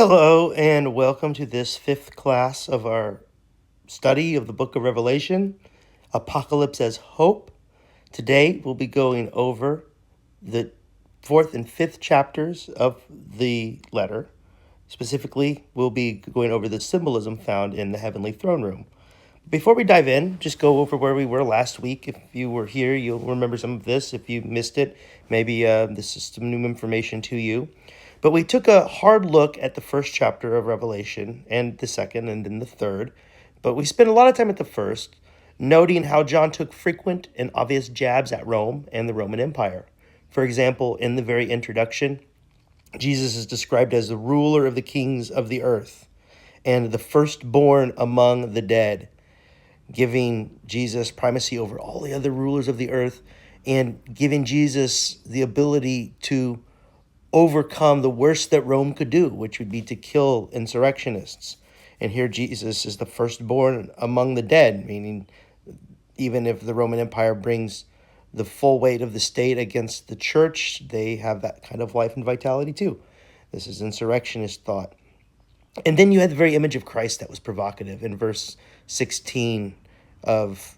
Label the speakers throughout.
Speaker 1: Hello, and welcome to this fifth class of our study of the book of Revelation, Apocalypse as Hope. Today, we'll be going over the fourth and fifth chapters of the letter. Specifically, we'll be going over the symbolism found in the heavenly throne room. Before we dive in, just go over where we were last week. If you were here, you'll remember some of this. If you missed it, maybe this is some new information to you. But we took a hard look at the first chapter of Revelation and the second and then the third. But we spent a lot of time at the first, noting how John took frequent and obvious jabs at Rome and the Roman Empire. For example, in the very introduction, Jesus is described as the ruler of the kings of the earth and the firstborn among the dead, giving Jesus primacy over all the other rulers of the earth and giving Jesus the ability to overcome the worst that Rome could do, which would be to kill insurrectionists. And here Jesus is the firstborn among the dead, meaning even if the Roman Empire brings the full weight of the state against the church, they have that kind of life and vitality too. This is insurrectionist thought. And then you had the very image of Christ that was provocative in verse 16 of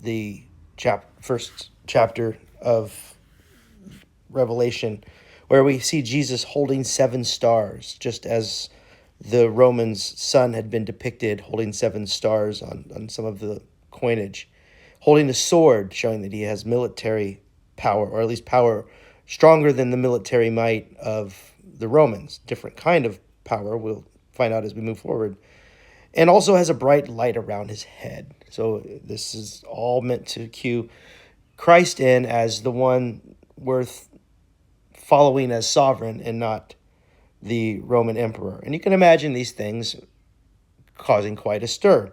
Speaker 1: the first chapter of Revelation, where we see Jesus holding 7 stars, just as the Roman's sun had been depicted holding 7 stars on some of the coinage, holding a sword, showing that he has military power, or at least power stronger than the military might of the Romans. Different kind of power, we'll find out as we move forward. And also has a bright light around his head. So this is all meant to cue Christ in as the one worth following as sovereign and not the Roman emperor. And you can imagine these things causing quite a stir.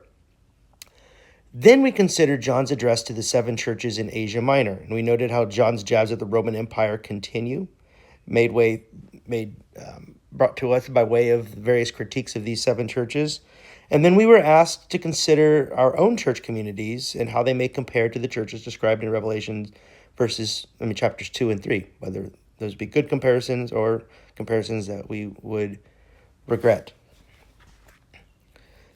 Speaker 1: Then we considered John's address to the 7 churches in Asia Minor, and we noted how John's jabs at the Roman Empire continue, brought to us by way of various critiques of these 7 churches. And then we were asked to consider our own church communities and how they may compare to the churches described in Revelation chapters 2 and 3, whether those be good comparisons or comparisons that we would regret.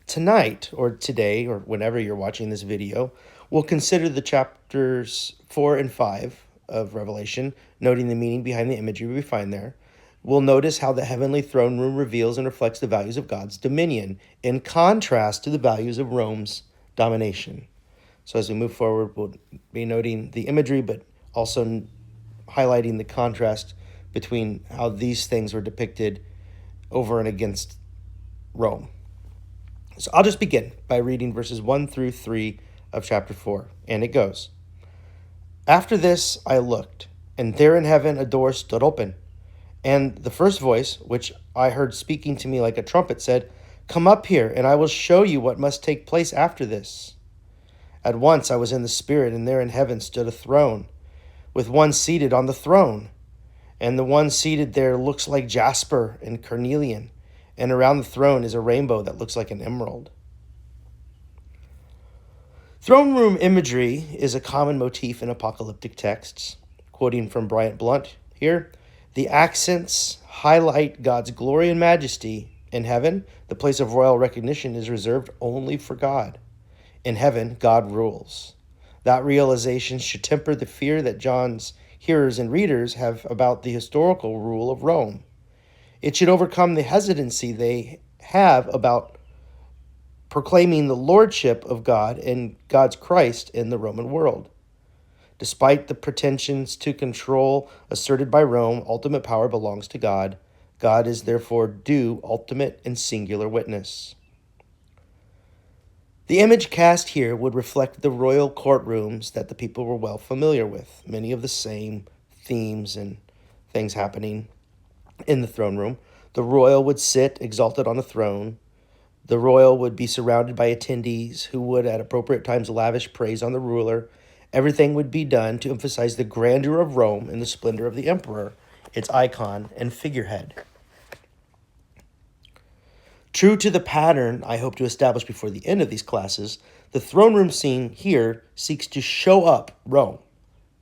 Speaker 1: Tonight, or today, or whenever you're watching this video, we'll consider the chapters 4 and 5 of Revelation, noting the meaning behind the imagery we find there. We'll notice how the heavenly throne room reveals and reflects the values of God's dominion, in contrast to the values of Rome's domination. So as we move forward, we'll be noting the imagery, but also highlighting the contrast between how these things were depicted over and against Rome. So I'll just begin by reading verses 1 through 3 of chapter 4, and it goes, "After this I looked, and there in heaven a door stood open, and the first voice, which I heard speaking to me like a trumpet, said, 'Come up here, and I will show you what must take place after this.' At once I was in the Spirit, and there in heaven stood a throne, with one seated on the throne. And the one seated there looks like jasper and carnelian, and around the throne is a rainbow that looks like an emerald." Throne room imagery is a common motif in apocalyptic texts. Quoting from Bryant Blunt here, "The accents highlight God's glory and majesty. In heaven, the place of royal recognition is reserved only for God. In heaven, God rules." That realization should temper the fear that John's hearers and readers have about the historical rule of Rome. It should overcome the hesitancy they have about proclaiming the lordship of God and God's Christ in the Roman world. Despite the pretensions to control asserted by Rome, ultimate power belongs to God. God is therefore due ultimate and singular witness. The image cast here would reflect the royal courtrooms that the people were well familiar with. Many of the same themes and things happening in the throne room. The royal would sit exalted on a throne. The royal would be surrounded by attendees who would at appropriate times lavish praise on the ruler. Everything would be done to emphasize the grandeur of Rome and the splendor of the emperor, its icon and figurehead. True to the pattern I hope to establish before the end of these classes, the throne room scene here seeks to show up Rome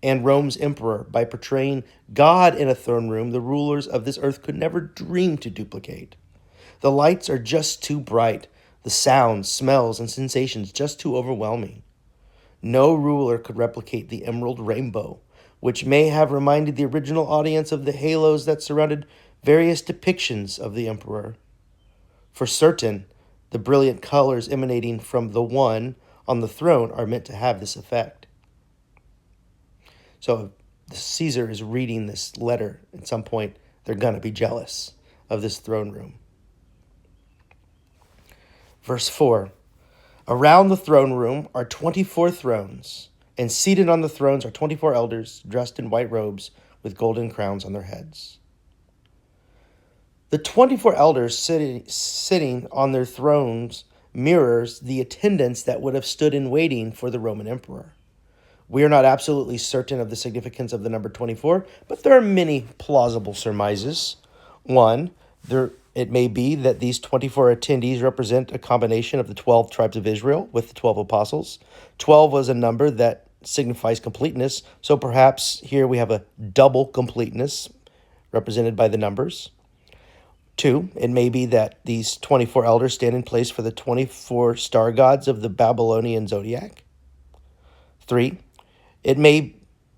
Speaker 1: and Rome's emperor by portraying God in a throne room the rulers of this earth could never dream to duplicate. The lights are just too bright, the sounds, smells, and sensations just too overwhelming. No ruler could replicate the emerald rainbow, which may have reminded the original audience of the halos that surrounded various depictions of the emperor. For certain, the brilliant colors emanating from the one on the throne are meant to have this effect. So if Caesar is reading this letter at some point, they're going to be jealous of this throne room. Verse 4, around the throne room are 24 thrones, and seated on the thrones are 24 elders dressed in white robes with golden crowns on their heads. The 24 elders sitting on their thrones mirrors the attendants that would have stood in waiting for the Roman emperor. We are not absolutely certain of the significance of the number 24, but there are many plausible surmises. One, it may be that these 24 attendees represent a combination of the 12 tribes of Israel with the 12 apostles. 12 was a number that signifies completeness, so perhaps here we have a double completeness represented by the numbers. 2, it may be that these 24 elders stand in place for the 24 star gods of the Babylonian zodiac. 3, it may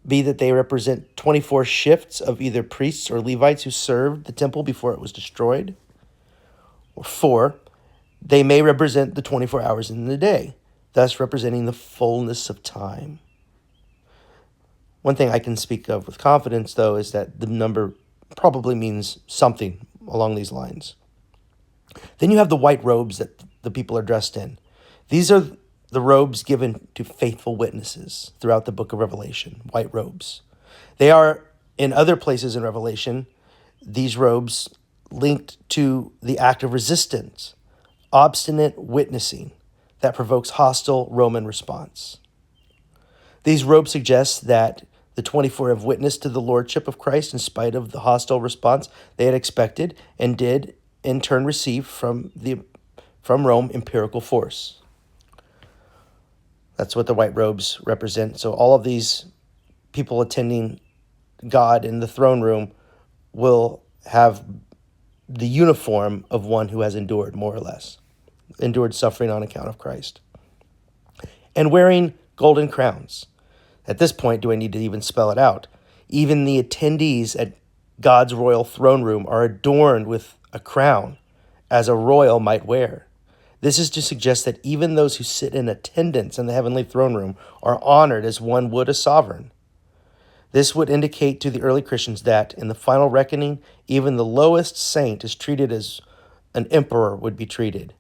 Speaker 1: be that they represent 24 shifts of either priests or Levites who served the temple before it was destroyed. Or 4, they may represent the 24 hours in the day, thus representing the fullness of time. One thing I can speak of with confidence, though, is that the number probably means something along these lines. Then you have the white robes that the people are dressed in. These are the robes given to faithful witnesses throughout the book of Revelation, white robes. They are, in other places in Revelation, these robes linked to the act of resistance, obstinate witnessing that provokes hostile Roman response. These robes suggest that the 24 have witnessed to the lordship of Christ in spite of the hostile response they had expected and did in turn receive from Rome empirical force. That's what the white robes represent. So all of these people attending God in the throne room will have the uniform of one who has endured, more or less, endured suffering on account of Christ, and wearing golden crowns. At this point, do I need to even spell it out? Even the attendees at God's royal throne room are adorned with a crown, as a royal might wear. This is to suggest that even those who sit in attendance in the heavenly throne room are honored as one would a sovereign. This would indicate to the early Christians that, in the final reckoning, even the lowest saint is treated as an emperor would be treated.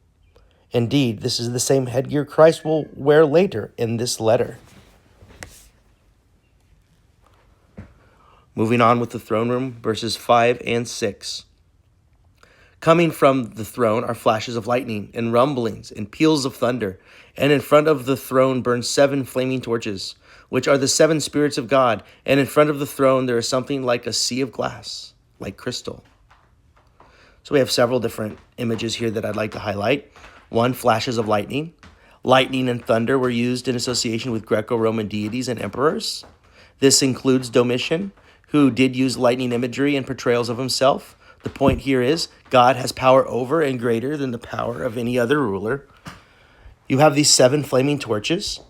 Speaker 1: Indeed, this is the same headgear Christ will wear later in this letter. Moving on with the throne room, verses 5 and 6. Coming from the throne are flashes of lightning and rumblings and peals of thunder, and in front of the throne burn 7 flaming torches, which are the 7 spirits of God, and in front of the throne there is something like a sea of glass, like crystal. So we have several different images here that I'd like to highlight. One, flashes of lightning. Lightning and thunder were used in association with Greco-Roman deities and emperors. This includes Domitian, who did use lightning imagery and portrayals of himself. The point here is God has power over and greater than the power of any other ruler. You have these 7 flaming torches.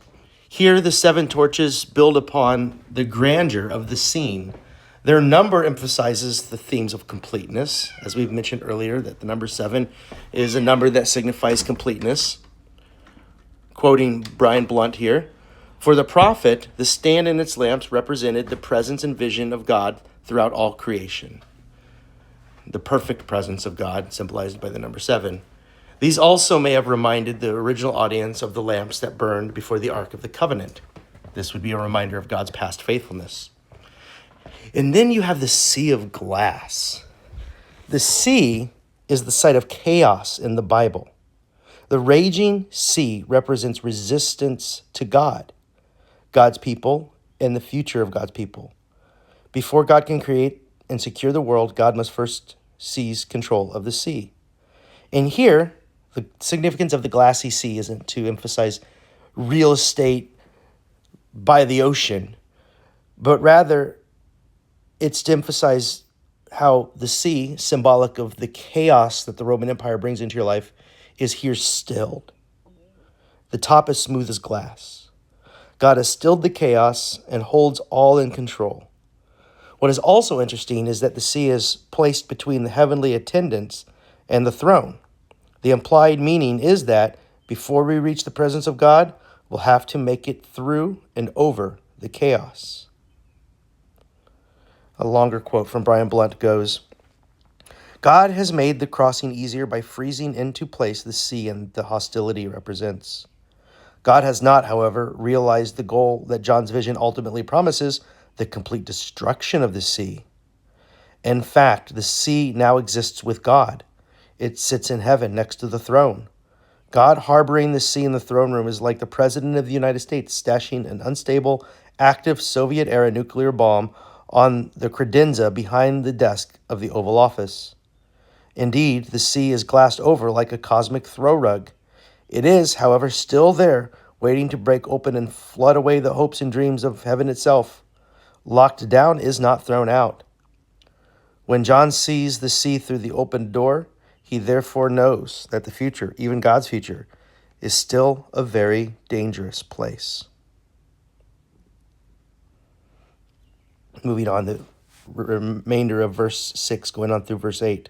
Speaker 1: Here, the 7 torches build upon the grandeur of the scene. Their number emphasizes the themes of completeness, as we've mentioned earlier, that the number 7 is a number that signifies completeness. Quoting Brian Blunt here, for the prophet, the stand and its lamps represented the presence and vision of God throughout all creation. The perfect presence of God, symbolized by the number 7. These also may have reminded the original audience of the lamps that burned before the Ark of the Covenant. This would be a reminder of God's past faithfulness. And then you have the sea of glass. The sea is the site of chaos in the Bible. The raging sea represents resistance to God, God's people, and the future of God's people. Before God can create and secure the world, God must first seize control of the sea. And here, the significance of the glassy sea isn't to emphasize real estate by the ocean, but rather it's to emphasize how the sea, symbolic of the chaos that the Roman Empire brings into your life, is here stilled. The top is smooth as glass. God has stilled the chaos and holds all in control. What is also interesting is that the sea is placed between the heavenly attendants and the throne. The implied meaning is that before we reach the presence of God, we'll have to make it through and over the chaos. A longer quote from Brian Blunt goes, God has made the crossing easier by freezing into place the sea and the hostility it represents. God has not, however, realized the goal that John's vision ultimately promises, the complete destruction of the sea. In fact, the sea now exists with God. It sits in heaven next to the throne. God harboring the sea in the throne room is like the President of the United States stashing an unstable, active Soviet-era nuclear bomb on the credenza behind the desk of the Oval Office. Indeed, the sea is glassed over like a cosmic throw rug. It is, however, still there, waiting to break open and flood away the hopes and dreams of heaven itself. Locked down is not thrown out. When John sees the sea through the open door, he therefore knows that the future, even God's future, is still a very dangerous place. Moving on, the remainder of verse 6, going on through verse 8.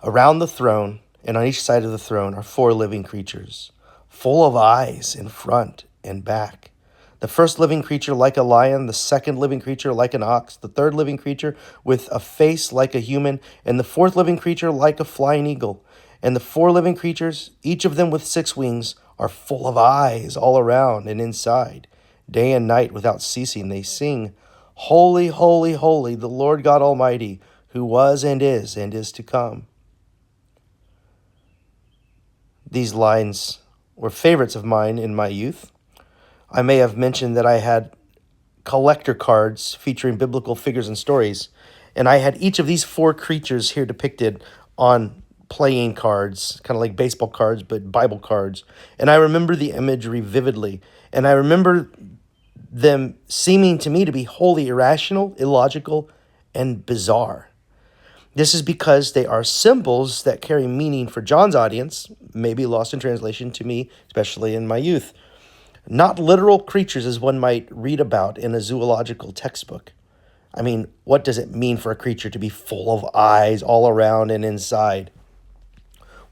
Speaker 1: Around the throne and on each side of the throne are 4 living creatures, full of eyes in front and back. The first living creature like a lion, the second living creature like an ox, the third living creature with a face like a human, and the fourth living creature like a flying eagle. And the 4 living creatures, each of them with 6 wings, are full of eyes all around and inside. Day and night without ceasing they sing, Holy, holy, holy, the Lord God Almighty, who was and is to come. These lines were favorites of mine in my youth. I may have mentioned that I had collector cards featuring biblical figures and stories, and I had each of these 4 creatures here depicted on playing cards, kind of like baseball cards, but Bible cards. And I remember the imagery vividly, and I remember them seeming to me to be wholly irrational, illogical, and bizarre. This is because they are symbols that carry meaning for John's audience, maybe lost in translation to me, especially in my youth. Not literal creatures as one might read about in a zoological textbook. I mean, what does it mean for a creature to be full of eyes all around and inside?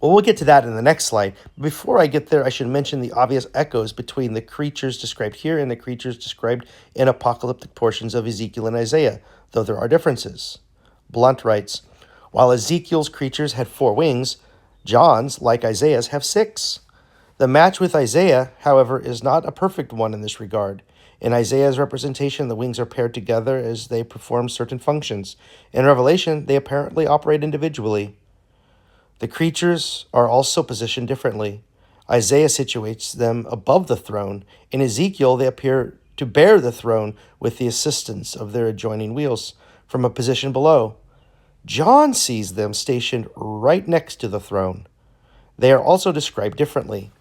Speaker 1: Well, we'll get to that in the next slide. Before I get there, I should mention the obvious echoes between the creatures described here and the creatures described in apocalyptic portions of Ezekiel and Isaiah, though there are differences. Blunt writes, while Ezekiel's creatures had 4 wings, John's, like Isaiah's, have 6. The match with Isaiah, however, is not a perfect one in this regard. In Isaiah's representation, the wings are paired together as they perform certain functions. In Revelation, they apparently operate individually. The creatures are also positioned differently. Isaiah situates them above the throne. In Ezekiel, they appear to bear the throne with the assistance of their adjoining wheels from a position below. John sees them stationed right next to the throne. They are also described differently.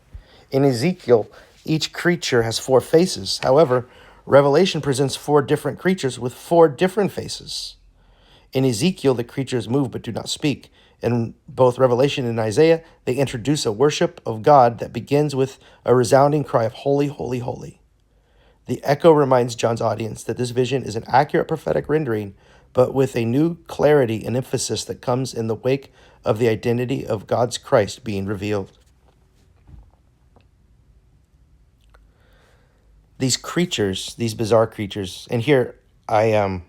Speaker 1: In Ezekiel, each creature has 4 faces. However, Revelation presents 4 different creatures with 4 different faces. In Ezekiel, the creatures move but do not speak. In both Revelation and Isaiah, they introduce a worship of God that begins with a resounding cry of holy, holy, holy. The echo reminds John's audience that this vision is an accurate prophetic rendering, but with a new clarity and emphasis that comes in the wake of the identity of God's Christ being revealed. These creatures, these bizarre creatures, and here I have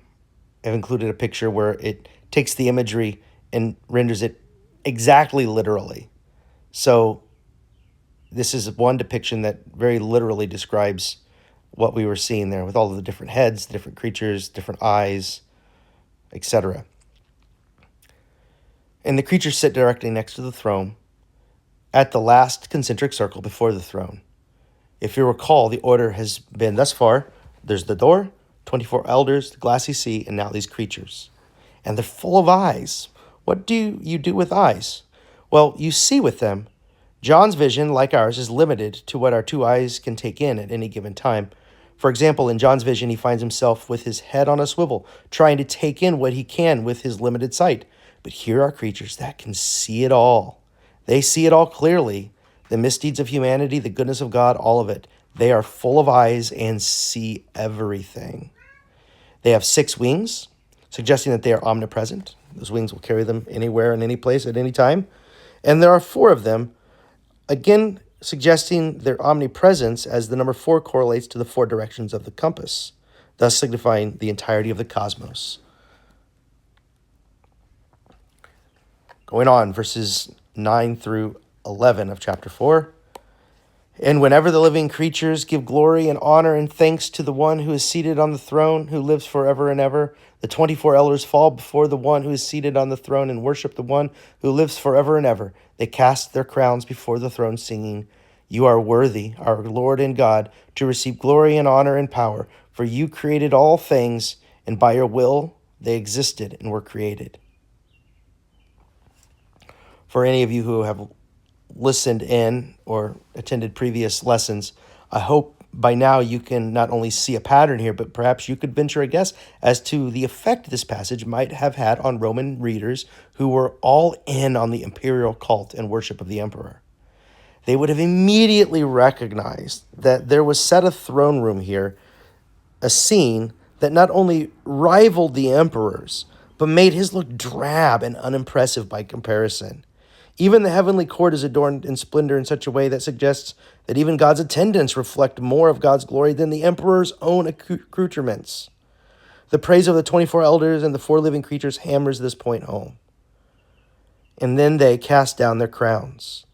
Speaker 1: included a picture where it takes the imagery and renders it exactly literally. So this is one depiction that very literally describes what we were seeing there with all of the different heads, different creatures, different eyes, etc. And the creatures sit directly next to the throne at the last concentric circle before the throne. If you recall, the order has been thus far, there's the door, 24 elders, the glassy sea, and now these creatures. And they're full of eyes. What do you do with eyes? Well, you see with them. John's vision, like ours, is limited to what our 2 eyes can take in at any given time. For example, in John's vision, he finds himself with his head on a swivel, trying to take in what he can with his limited sight. But here are creatures that can see it all. They see it all clearly. The misdeeds of humanity, the goodness of God, all of it. They are full of eyes and see everything. They have 6 wings, suggesting that they are omnipresent. Those wings will carry them anywhere and any place at any time. And there are 4 of them, again suggesting their omnipresence, as the number 4 correlates to the 4 directions of the compass, thus signifying the entirety of the cosmos. Going on, verses 9 through 11 of chapter 4. And whenever the living creatures give glory and honor and thanks to the one who is seated on the throne, who lives forever and ever, the 24 elders fall before the one who is seated on the throne and worship the one who lives forever and ever. They cast their crowns before the throne, singing, "You are worthy, our Lord and God, to receive glory and honor and power, for you created all things, and by your will they existed and were created." For any of you who have listened in or attended previous lessons, I hope by now you can not only see a pattern here, but perhaps you could venture a guess as to the effect this passage might have had on Roman readers who were all in on the imperial cult and worship of the emperor. They would have immediately recognized that there was set a throne room here, a scene that not only rivaled the emperor's, but made his look drab and unimpressive by comparison. Even the heavenly court is adorned in splendor in such a way that suggests that even God's attendants reflect more of God's glory than the emperor's own accoutrements. The praise of the 24 elders and the 4 living creatures hammers this point home. And then they cast down their crowns.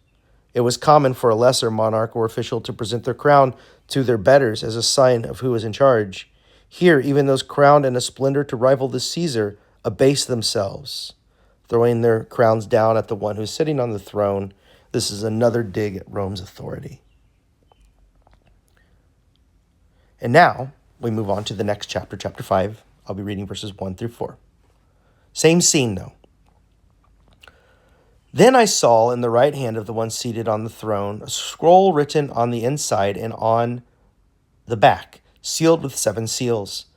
Speaker 1: It was common for a lesser monarch or official to present their crown to their betters as a sign of who was in charge. Here, even those crowned in a splendor to rival the Caesar abase themselves, throwing their crowns down at the one who's sitting on the throne. This is another dig at Rome's authority. And now we move on to the next chapter, chapter 5. I'll be reading verses 1 through 4. Same scene, though. Then I saw in the right hand of the one seated on the throne a scroll written on the inside and on the back, sealed with 7 seals.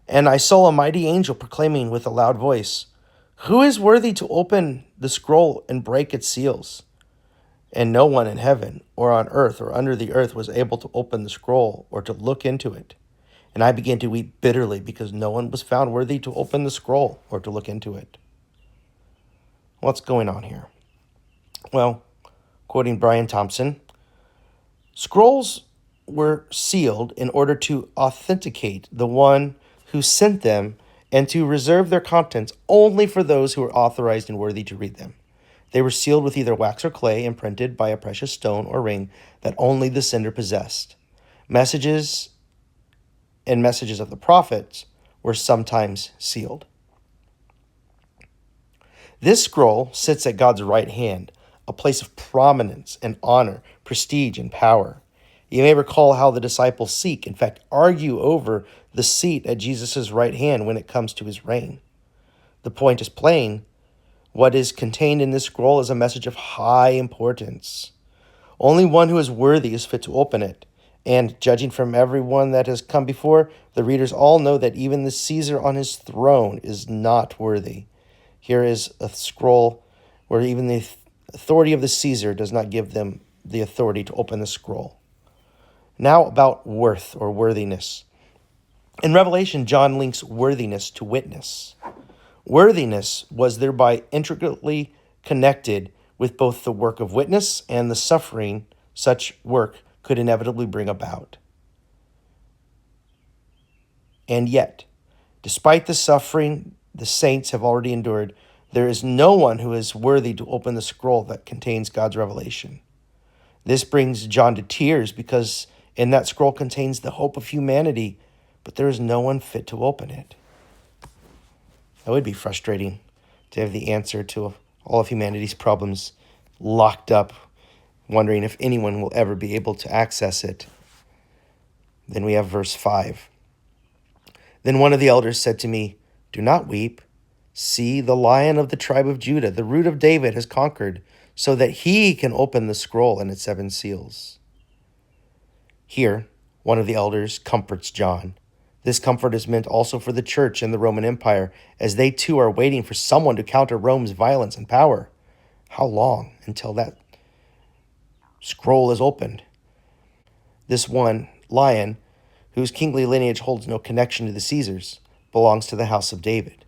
Speaker 1: And I saw a mighty angel proclaiming with a loud voice, "Who is worthy to open the scroll and break its seals?" And no one in heaven or on earth or under the earth was able to open the scroll or to look into it. And I began to weep bitterly because no one was found worthy to open the scroll or to look into it. What's going on here? Well, quoting Brian Thompson, scrolls were sealed in order to authenticate the one who sent them and to reserve their contents only for those who were authorized and worthy to read them. They were sealed with either wax or clay, imprinted by a precious stone or ring that only the sender possessed. Messages of the prophets were sometimes sealed. This scroll sits at God's right hand, a place of prominence and honor, prestige and power. You may recall how the disciples seek, in fact, argue over the seat at Jesus' right hand when it comes to his reign. The point is plain. What is contained in this scroll is a message of high importance. Only one who is worthy is fit to open it. And judging from everyone that has come before, the readers all know that even the Caesar on his throne is not worthy. Here is a scroll where even the authority of the Caesar does not give them the authority to open the scroll. Now about worth or worthiness. In Revelation, John links worthiness to witness. Worthiness was thereby intricately connected with both the work of witness and the suffering such work could inevitably bring about. And yet, despite the suffering the saints have already endured, there is no one who is worthy to open the scroll that contains God's revelation. This brings John to tears because in that scroll contains the hope of humanity, but there is no one fit to open it. That would be frustrating to have the answer to all of humanity's problems locked up, wondering if anyone will ever be able to access it. Then we have verse 5. Then one of the elders said to me, "Do not weep. See, the Lion of the tribe of Judah, the Root of David, has conquered, so that he can open the scroll and its 7 seals." Here, One of the elders comforts John. This comfort is meant also for the church and the Roman Empire, as they too are waiting for someone to counter Rome's violence and power. How long until that scroll is opened? This one, lion, whose kingly lineage holds no connection to the Caesars, belongs to the house of David.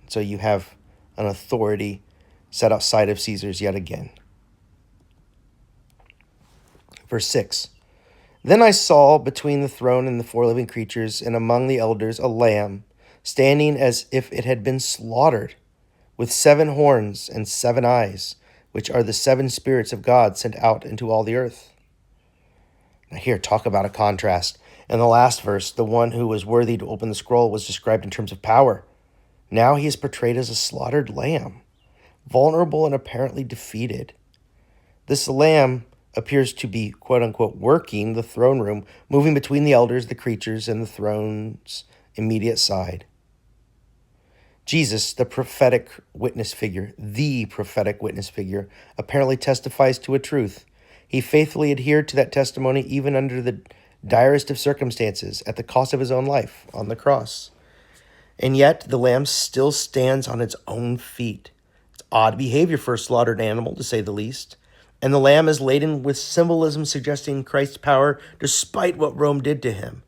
Speaker 1: So you have an authority set outside of Caesar's yet again. Verse 6. Then I saw between the throne and the four living creatures and among the elders a lamb, standing as if it had been slaughtered, with 7 horns and 7 eyes, which are the 7 spirits of God sent out into all the earth. Now here, talk about a contrast. In the last verse, the one who was worthy to open the scroll was described in terms of power. Now he is portrayed as a slaughtered lamb, vulnerable and apparently defeated. This lamb appears to be, quote-unquote, working the throne room, moving between the elders, the creatures, and the throne's immediate side. Jesus, the prophetic witness figure, apparently testifies to a truth. He faithfully adhered to that testimony even under the direst of circumstances, at the cost of his own life on the cross. And yet, the lamb still stands on its own feet. It's odd behavior for a slaughtered animal, to say the least. And the lamb is laden with symbolism suggesting Christ's power despite what Rome did to him.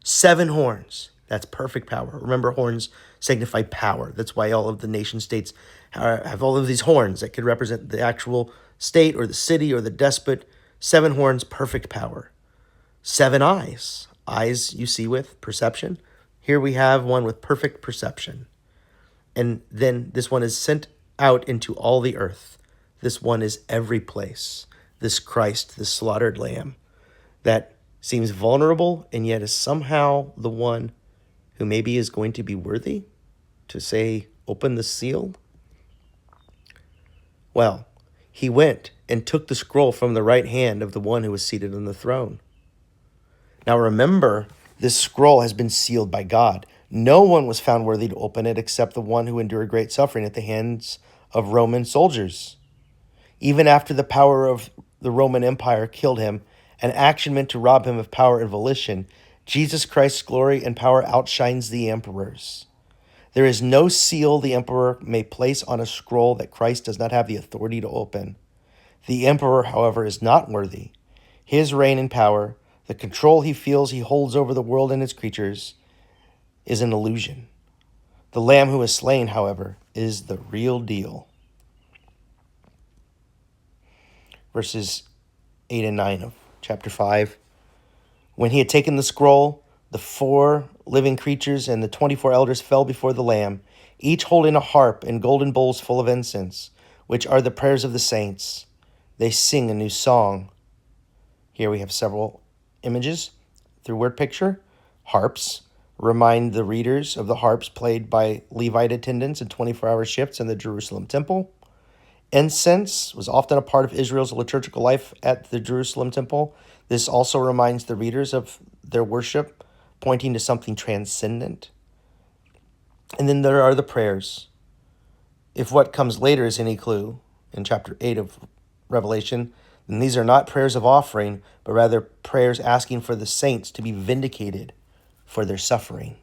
Speaker 1: 7 horns. That's perfect power. Remember, horns signify power. That's why all of the nation states have all of these horns that could represent the actual state or the city or the despot. 7 horns, perfect power. 7 eyes. Eyes you see with perception. Here we have one with perfect perception. And then this one is sent out into all the earth. This one is every place. This Christ, this slaughtered lamb, that seems vulnerable and yet is somehow the one who maybe is going to be worthy to say, open the seal. Well, he went and took the scroll from the right hand of the one who was seated on the throne. Now remember, this scroll has been sealed by God. No one was found worthy to open it except the one who endured great suffering at the hands of Roman soldiers. Even after the power of the Roman Empire killed him, an action meant to rob him of power and volition, Jesus Christ's glory and power outshines the emperor's. There is no seal the emperor may place on a scroll that Christ does not have the authority to open. The emperor, however, is not worthy. His reign and power, the control he feels he holds over the world and its creatures, is an illusion. The Lamb who is slain, however, is the real deal. Verses 8 and 9 of chapter 5. When he had taken the scroll, the 4 living creatures and the 24 elders fell before the Lamb, each holding a harp and golden bowls full of incense, which are the prayers of the saints. They sing a new song. Here we have several images through word picture. Harps remind the readers of the harps played by Levite attendants in 24-hour shifts in the Jerusalem temple. Incense was often a part of Israel's liturgical life at the Jerusalem temple. This also reminds the readers of their worship, pointing to something transcendent. And then there are the prayers. If what comes later is any clue, in chapter 8 of Revelation, then these are not prayers of offering, but rather prayers asking for the saints to be vindicated for their suffering,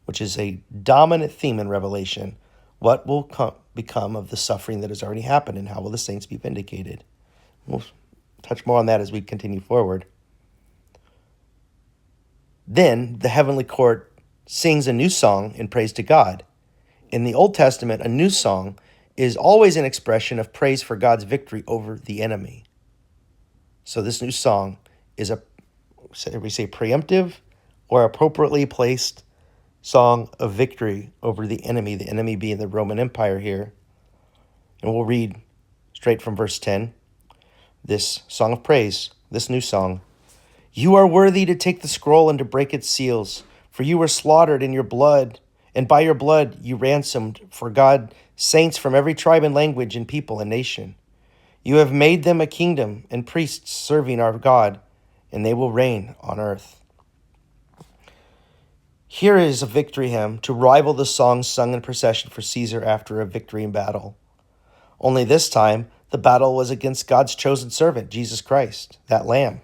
Speaker 1: which is a dominant theme in Revelation. What will become of the suffering that has already happened, and how will the saints be vindicated? We'll touch more on that as we continue forward. Then the heavenly court sings a new song in praise to God. In the Old Testament, a new song is always an expression of praise for God's victory over the enemy. So this new song is we say preemptive or appropriately placed song of victory over the enemy being the Roman Empire here. And we'll read straight from verse 10, this song of praise, this new song. You are worthy to take the scroll and to break its seals, for you were slaughtered in your blood, and by your blood you ransomed for God saints from every tribe and language and people and nation. You have made them a kingdom and priests serving our God, and they will reign on earth. Here is a victory hymn to rival the songs sung in procession for Caesar after a victory in battle. Only this time, the battle was against God's chosen servant, Jesus Christ, that Lamb.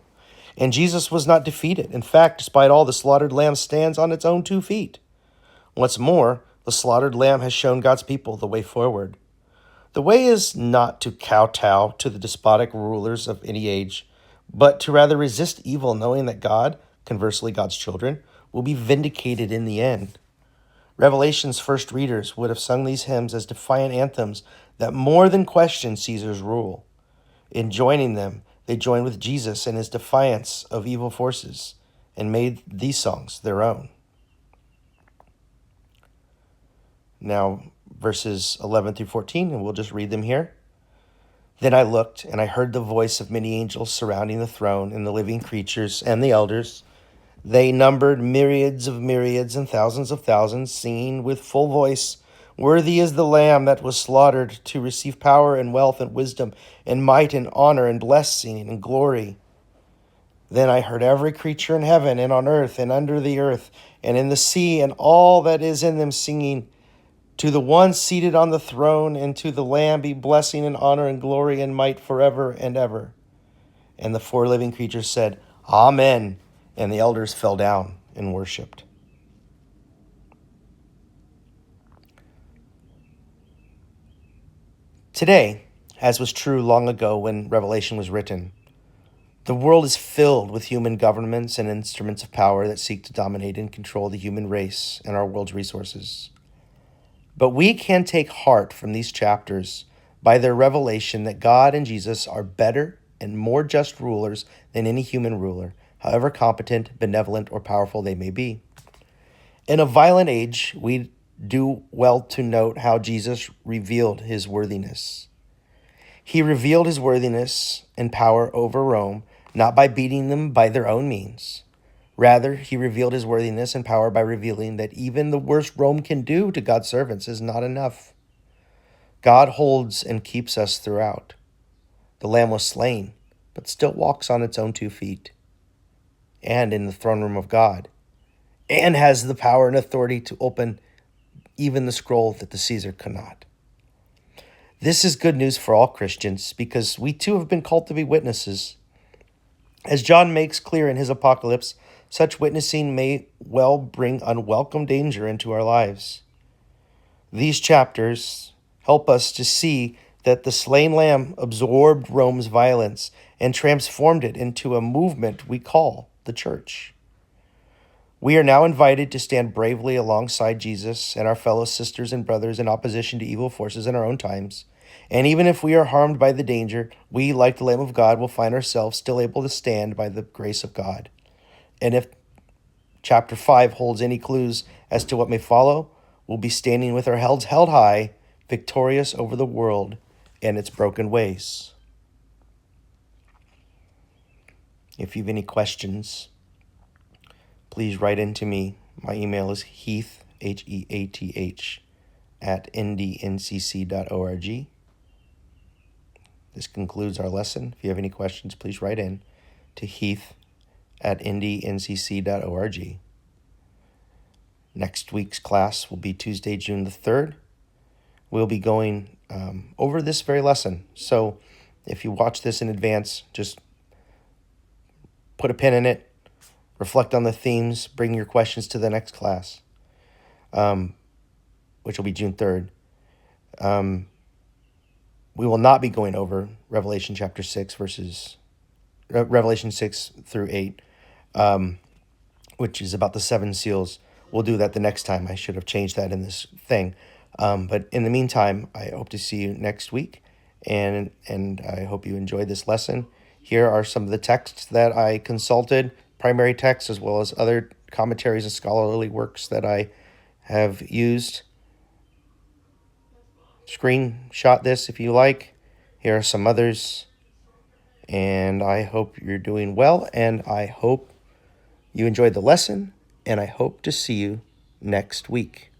Speaker 1: And Jesus was not defeated. In fact, despite all, the slaughtered lamb stands on its own 2 feet. What's more, the slaughtered lamb has shown God's people the way forward. The way is not to kowtow to the despotic rulers of any age, but to rather resist evil, knowing that God, conversely God's children, will be vindicated in the end. Revelation's first readers would have sung these hymns as defiant anthems that more than question Caesar's rule. In joining them, they joined with Jesus in his defiance of evil forces and made these songs their own. Now, verses 11 through 14, and we'll just read them here. Then I looked, and I heard the voice of many angels surrounding the throne and the living creatures and the elders. They numbered myriads of myriads and thousands of thousands, singing with full voice, "Worthy is the Lamb that was slaughtered to receive power and wealth and wisdom and might and honor and blessing and glory." Then I heard every creature in heaven and on earth and under the earth and in the sea and all that is in them singing, "To the one seated on the throne and to the Lamb be blessing and honor and glory and might forever and ever." And the 4 living creatures said, "Amen." And the elders fell down and worshipped. Today, as was true long ago when Revelation was written, the world is filled with human governments and instruments of power that seek to dominate and control the human race and our world's resources. But we can take heart from these chapters by their revelation that God and Jesus are better and more just rulers than any human ruler, however competent, benevolent, or powerful they may be. In a violent age, we do well to note how Jesus revealed his worthiness. He revealed his worthiness and power over Rome, not by beating them by their own means. Rather, he revealed his worthiness and power by revealing that even the worst Rome can do to God's servants is not enough. God holds and keeps us throughout. The Lamb was slain, but still walks on its own 2 feet, and in the throne room of God, and has the power and authority to open even the scroll that the Caesar could not. This is good news for all Christians because we too have been called to be witnesses. As John makes clear in his apocalypse, such witnessing may well bring unwelcome danger into our lives. These chapters help us to see that the slain lamb absorbed Rome's violence and transformed it into a movement we call the church. We are now invited to stand bravely alongside Jesus and our fellow sisters and brothers in opposition to evil forces in our own times. And even if we are harmed by the danger, we, like the Lamb of God, will find ourselves still able to stand by the grace of God. And if chapter 5 holds any clues as to what may follow, we'll be standing with our heads held high, victorious over the world and its broken ways. If you have any questions, please write into me. My email is Heath, Heath, at ndncc.org. This concludes our lesson. If you have any questions, please write in to Heath at ndncc.org. Next week's class will be Tuesday, June the 3rd. We'll be going over this very lesson. So if you watch this in advance, just put a pin in it, reflect on the themes, bring your questions to the next class, which will be June 3rd. We will not be going over Revelation chapter 6 Revelation 6 through 8, which is about the 7 seals. We'll do that the next time. I should have changed that in this thing. But in the meantime, I hope to see you next week, and I hope you enjoyed this lesson. Here are some of the texts that I consulted, primary texts, as well as other commentaries and scholarly works that I have used. Screenshot this if you like. Here are some others. And I hope you're doing well, and I hope you enjoyed the lesson, and I hope to see you next week.